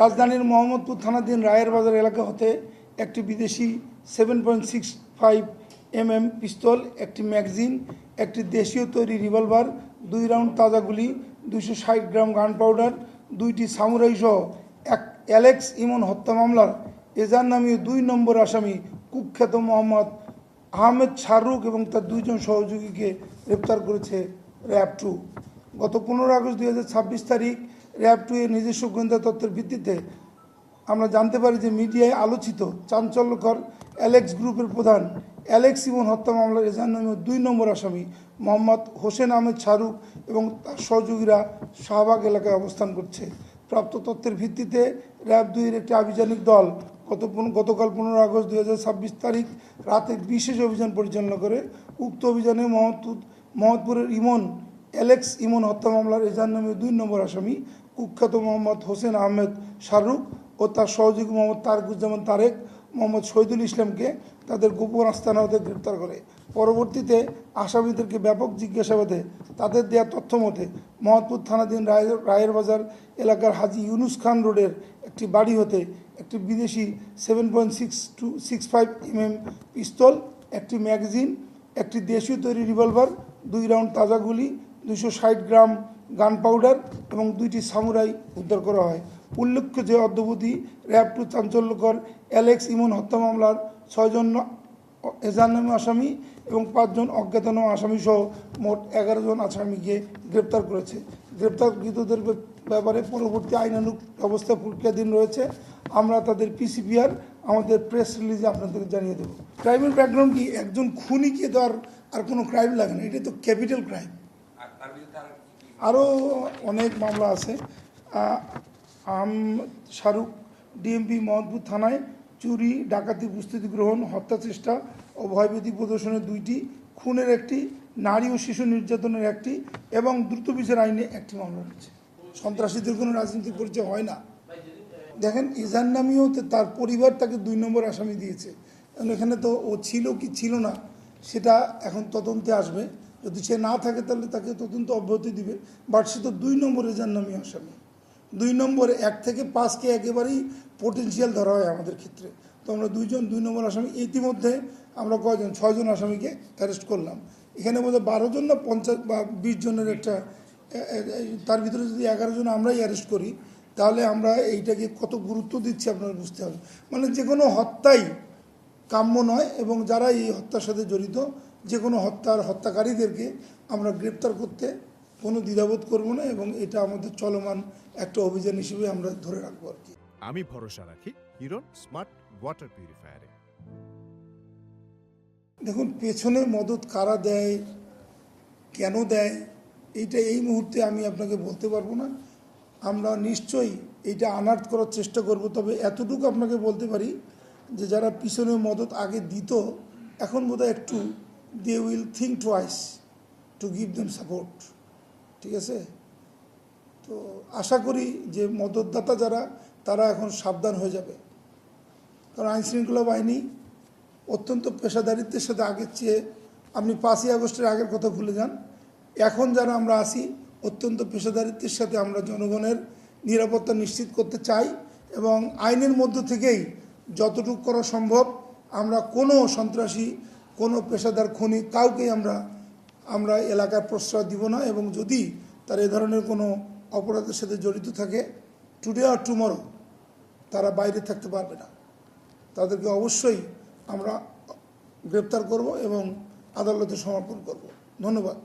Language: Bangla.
রাজধানীর মোহাম্মদপুর থানাধীন রায়ের বাজার এলাকা হতে একটি বিদেশি 7.65 mm পিস্তল, একটি ম্যাগাজিন, একটি দেশীয় তৈরি রিভলভার, 2 রাউন্ড তাজা গুলি, 260 গ্রাম গান পাউডার, 2টি সামুরাই সহ অ্যালেক্স ইমন হত্যা মামলার এজার নামীয় 2 নম্বর আসামি কুখ্যাত মোহাম্মদ আহমেদ শাহরুখ এবং তার 2 জন সহযোগীকে গ্রেপ্তার করেছে র্যাব 2। গত 15 আগস্ট 2026 তারিখ র্যাব 2 এর নিজস্ব গোয়েন্দা তথ্যের ভিত্তিতে আমরা জানতে পারি যে মিডিয়ায় আলোচিত চাঞ্চল্যকর অ্যালেক্স গ্রুপের প্রধান অ্যালেক্স ইমন হত্যা মামলার এজার নামীয় 2 নম্বর আসামি মোহাম্মদ হোসেন আহমেদ শাহরুখ এবং তার সহযোগীরা শাহবাগ এলাকায় অবস্থান করছে। প্রাপ্ত তথ্যের ভিত্তিতে র্যাব 2 এর একটি আভিযানিক দল গতকাল 15 আগস্ট 2026 তারিখ রাতে বিশেষ অভিযান পরিচালনা করে উক্ত অভিযানে মোহাম্মদপুরের অ্যালেক্স ইমন হত্যা মামলার এজার নামীয় 2 নম্বর আসামি কুখ্যাত মোহাম্মদ হোসেন আহমেদ শাহরুখ ও তার সহযোগী মোহাম্মদ তারকুজ্জামান তারেক, মোহাম্মদ শহীদুল ইসলামকে তাদের গোপন আস্তানা হতে গ্রেপ্তার করে। পরবর্তীতে আসামিদেরকে ব্যাপক জিজ্ঞাসাবাদে তাদের দেওয়া তথ্য মতে মোহাম্মদপুর থানাধীন রায়ের বাজার এলাকার হাজী ইউনুস খান রোডের একটি বাড়ি হতে একটি বিদেশি 7.65 mm পিস্তল, একটি ম্যাগাজিন, একটি দেশীয় তৈরি রিভলভার, 2 রাউন্ড তাজা গুলি, 260 গ্রাম গান পাউডার এবং 2টি সামুরাই উদ্ধার করা হয়। উল্লেখ্য যে অদ্যাবধি র্যাব 2 চাঞ্চল্যকর অ্যালেক্স ইমন হত্যা মামলার 6 জন এজাহারনামা আসামি এবং 5 জন অজ্ঞাতনামা আসামি সহ মোট 11 জন আসামিকে গ্রেপ্তার করেছে। গ্রেপ্তারকৃতদের ব্যাপারে পরবর্তী আইনানুগ ব্যবস্থা প্রক্রিয়াধীন রয়েছে। আমরা তাদের পিসিপিআর আমাদের প্রেস রিলিজে আপনাদের জানিয়ে দেব। ক্রাইমের ব্যাকগ্রাউন্ড কি, একজন খুনিকে তো আর কোনো ক্রাইম লাগে না, এটা তো ক্যাপিটাল ক্রাইম। আরও অনেক মামলা আছে। শাহরুখ ডিএমপি মোহাম্মদপুর থানায় চুরি, ডাকাতি, প্রস্তুতি গ্রহণ, হত্যা চেষ্টা ও ভয়ভীতি প্রদর্শনের 2টি, খুনের 1টি, নারী ও শিশু নির্যাতনের 1টি এবং দ্রুত বিচার আইনে 1টি মামলা রয়েছে। সন্ত্রাসীদের কোনো রাজনৈতিক পরিচয় হয় না। দেখেন, এজার নামীয় তার পরিবার তাকে 2 নম্বর আসামি দিয়েছে। এখানে তো ও ছিল কি ছিল না সেটা এখন তদন্তে আসবে। যদি সে না থাকে তাহলে তাকে তদন্ত অব্যাহতি দিবে, বাট সে তো 2 নম্বর এজার নামীয় আসামি। 2 নম্বর 1 থেকে 5কে একেবারেই পোটেনশিয়াল ধরা হয় আমাদের ক্ষেত্রে। তো আমরা 2 নম্বর আসামি, ইতিমধ্যে আমরা 6 জন আসামিকে অ্যারেস্ট করলাম। এখানে বোধহয় 12 জন না 50 বা 20 জনের একটা, তার ভিতরে যদি 11 জন আমরাই অ্যারেস্ট করি তাহলে আমরা এইটাকে কত গুরুত্ব দিচ্ছি আপনারা বুঝতে হবে। মানে যে কোনো হত্যাই কাম্য নয় এবং যারা এই হত্যার সাথে জড়িত যে কোনো হত্যাকারীদেরকে আমরা গ্রেপ্তার করতে কোনো দ্বিধাবোধ করব না এবং এটা আমাদের চলমান একটা অভিযান হিসেবে আমরা ধরে রাখবো আর কি। আমি ভরসা রাখি হিরন স্মার্ট ওয়াটার পিউরিফায়ারে। দেখুন, পেছনে মদত কারা দেয়, কেন দেয়, এইটা এই মুহূর্তে আমি আপনাকে বলতে পারবো না। আমরা নিশ্চয়ই এইটা আনার্ট করার চেষ্টা করব। তবে এতটুকু আপনাকে বলতে পারি যে যারা পিছনে মদত আগে দিত, এখন বোধহয় একটু they will think twice to give them support. ঠিক আছে? তো আশা করি যে মদতদাতা যারা, তারা এখন সাবধান হয়ে যাবে। কারণ আইনশৃঙ্খলা বাহিনী অত্যন্ত পেশাদারিত্বের সাথে আগের চেয়ে, আপনি 5ই আগস্টের আগের কথা ভুলে যান, এখন যারা আমরা আসি অত্যন্ত পেশাদারিত্বের সাথে আমরা জনগণের নিরাপত্তা নিশ্চিত করতে চাই এবং আইনের মধ্য থেকেই যতটুকু করা সম্ভব আমরা কোনো সন্ত্রাসী, কোনো পেশাদার খুনি কাউকেই আমরা এলাকায় প্রশ্রয় দিব না এবং যদি তার এ ধরনের কোনো অপরাধের সাথে জড়িত থাকে, টুডে আর টুমরো তারা বাইরে থাকতে পারবে না। তাদেরকে অবশ্যই আমরা গ্রেপ্তার করব এবং আদালতে সমর্পণ করব। ধন্যবাদ।